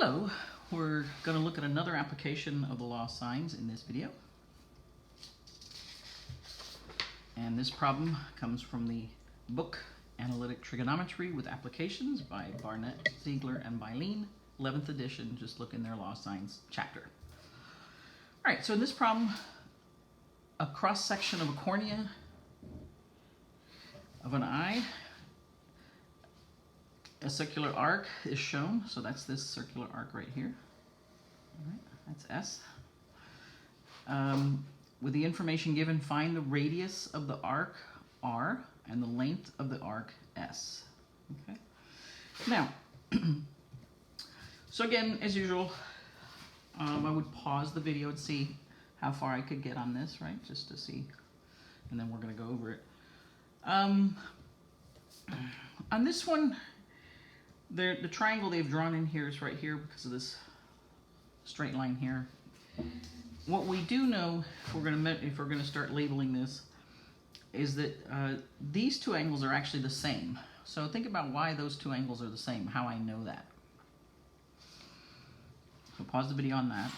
Hello, we're going to look at another application of the law of sines in this video. And this problem comes from the book Analytic Trigonometry with Applications by Barnett, Ziegler, and Bylin, 11th edition. Just look in their law of sines chapter. All right, so in this problem, a cross-section of a cornea of an eye, a circular arc is shown, so that's this circular arc right here. All right, that's S. With the information given, find the radius of the arc, R, and the length of the arc, S. Okay. Now, so again, as usual, I would pause the video and see how far I could get on this, right, just to see, and then we're going to go over it. On this one, the triangle they've drawn in here is right here because of this straight line here. What we do know, if we're going to start labeling this, is that these two angles are actually the same. So think about why those two angles are the same, how I know that. So pause the video on that.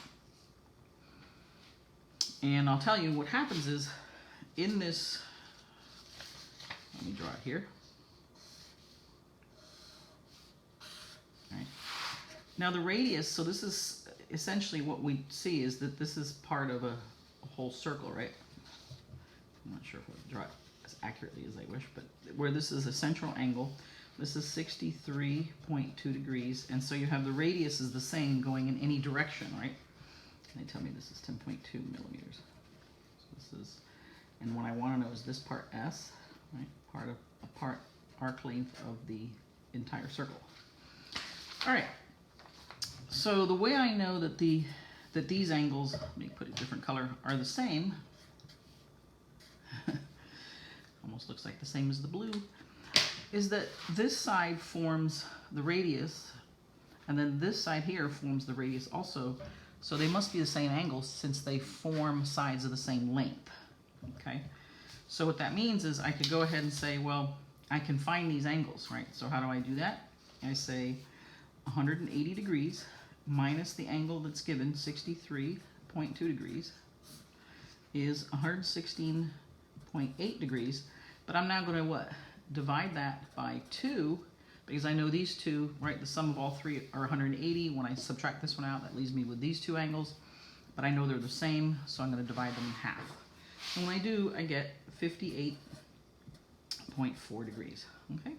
And I'll tell you what happens is, in this, let me draw it here. Right. Now the radius, so this is essentially what we see is that this is part of a whole circle, right? I'm not sure if I'll draw it as accurately as I wish, but where this is a central angle, this is 63.2 degrees, and so you have the radius is the same going in any direction, right? And they tell me this is 10.2 millimeters. So this is, and what I want to know is this part S, right? Part arc length of the entire circle. All right, so the way I know that these angles, let me put a different color, are the same, almost looks like the same as the blue, is that this side forms the radius, and then this side here forms the radius also, so they must be the same angles since they form sides of the same length, okay? So what that means is I could go ahead and say, well, I can find these angles, right? So how do I do that? I say 180 degrees minus the angle that's given, 63.2 degrees, is 116.8 degrees. But I'm now going to what? Divide that by 2, because I know these two, right? The sum of all three are 180. When I subtract this one out, that leaves me with these two angles. But I know they're the same, so I'm going to divide them in half. And when I do, I get 58.4 degrees. Okay?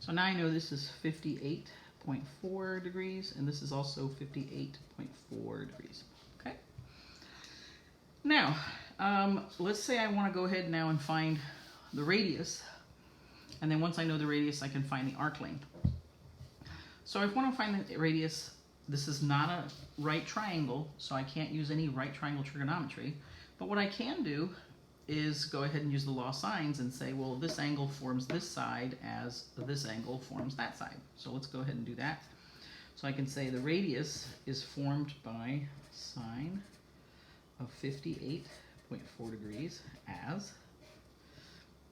So now I know this is 58.4 degrees, and this is also 58.4 degrees. Okay? Now, let's say I want to go ahead now and find the radius, and then once I know the radius, I can find the arc length. So if I want to find the radius, this is not a right triangle, so I can't use any right triangle trigonometry, but what I can do is go ahead and use the law of sines and say, well, this angle forms this side as this angle forms that side. So let's go ahead and do that. So I can say the radius is formed by sine of 58.4 degrees as,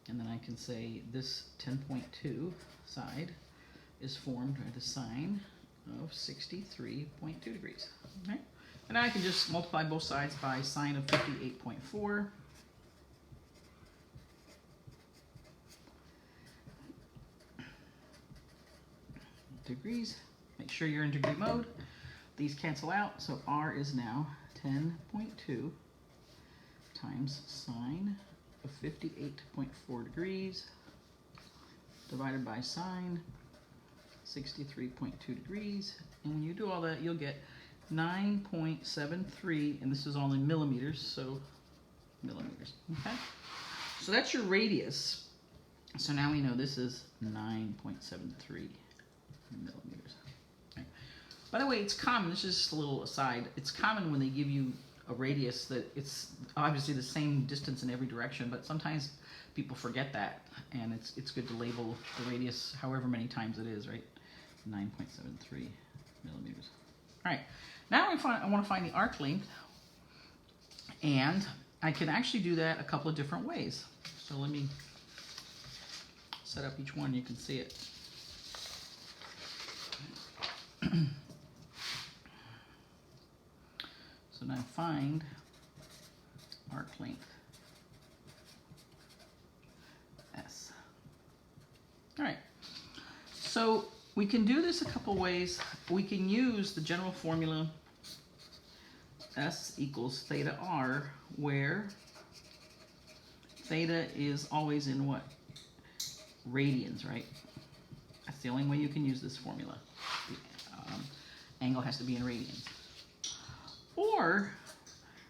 and then I can say this 10.2 side is formed by the sine of 63.2 degrees. Okay? And now I can just multiply both sides by sine of 58.4. degrees. Make sure you're in degree mode. These cancel out, so R is now 10.2 times sine of 58.4 degrees divided by sine 63.2 degrees. And when you do all that, you'll get 9.73, and this is all in millimeters, so millimeters. Okay? So that's your radius. So now we know this is 9.73 millimeters. Okay. By the way, it's common, this is just a little aside, it's common when they give you a radius that it's obviously the same distance in every direction, but sometimes people forget that, and it's good to label the radius however many times it is, right? 9.73 millimeters. All right, now I want to find the arc length, and I can actually do that a couple of different ways. So let me set up each one, you can see it. find arc length S. All right, so we can do this a couple ways. We can use the general formula S equals theta R, where theta is always in what? Radians, right? That's the only way you can use this formula. The angle has to be in radians. Or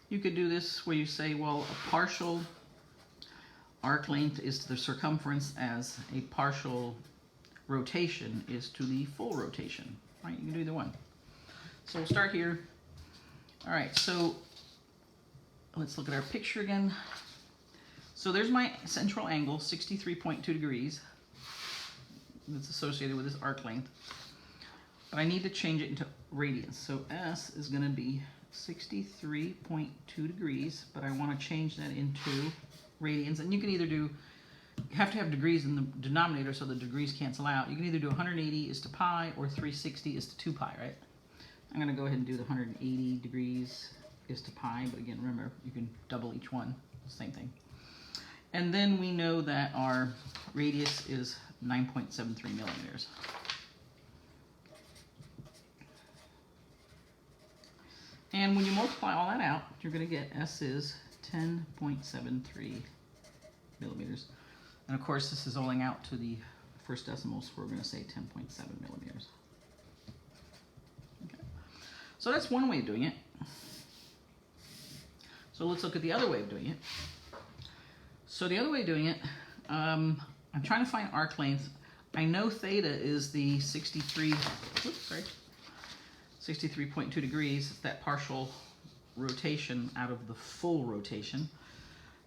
you could do this where you say, well, a partial arc length is to the circumference as a partial rotation is to the full rotation, right? You can do either one. So we'll start here. All right, so let's look at our picture again. So there's my central angle, 63.2 degrees. That's associated with this arc length. But I need to change it into radians. So S is going to be 63.2 degrees, but I want to change that into radians. And you can either do, you have to have degrees in the denominator so the degrees cancel out. You can either do 180 is to pi or 360 is to 2 pi, right? I'm going to go ahead and do the 180 degrees is to pi, but again, remember, you can double each one, same thing. And then we know that our radius is 9.73 millimeters. And when you multiply all that out, you're going to get S is 10.73 millimeters. And of course, this is rolling out to the first decimals, so we're going to say 10.7 millimeters. Okay. So that's one way of doing it. So let's look at the other way of doing it. So the other way of doing it, I'm trying to find arc length. I know theta is the 63.2 degrees. It's that partial rotation out of the full rotation.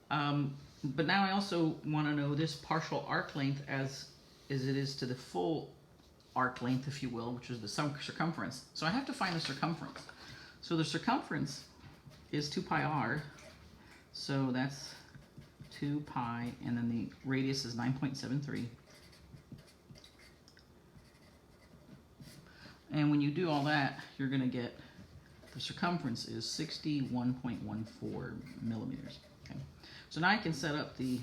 But now I also want to know this partial arc length as it is to the full arc length, if you will, which is the circumference. So I have to find the circumference. So the circumference is 2 pi r. So that's 2 pi, and then the radius is 9.73. And when you do all that, you're going to get the circumference is 61.14 millimeters. Okay. So now I can set up the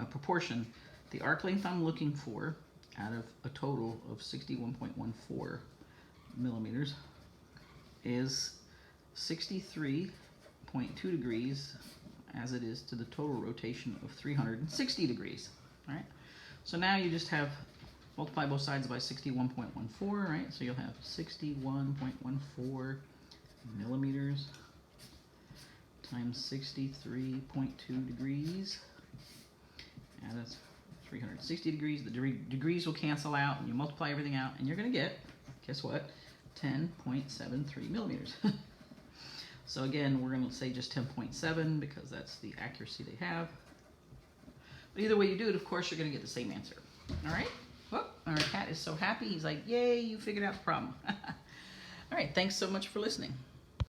proportion. The arc length I'm looking for out of a total of 61.14 millimeters is 63.2 degrees as it is to the total rotation of 360 degrees. All right. So now you just have multiply both sides by 61.14, right? So you'll have 61.14 millimeters times 63.2 degrees. And that's 360 degrees. The degrees will cancel out, and you multiply everything out, and you're going to get, guess what, 10.73 millimeters. So again, we're going to say just 10.7 because that's the accuracy they have. But either way you do it, of course, you're going to get the same answer. All right? Well, our cat is so happy. He's like, yay, you figured out the problem. All right, thanks so much for listening.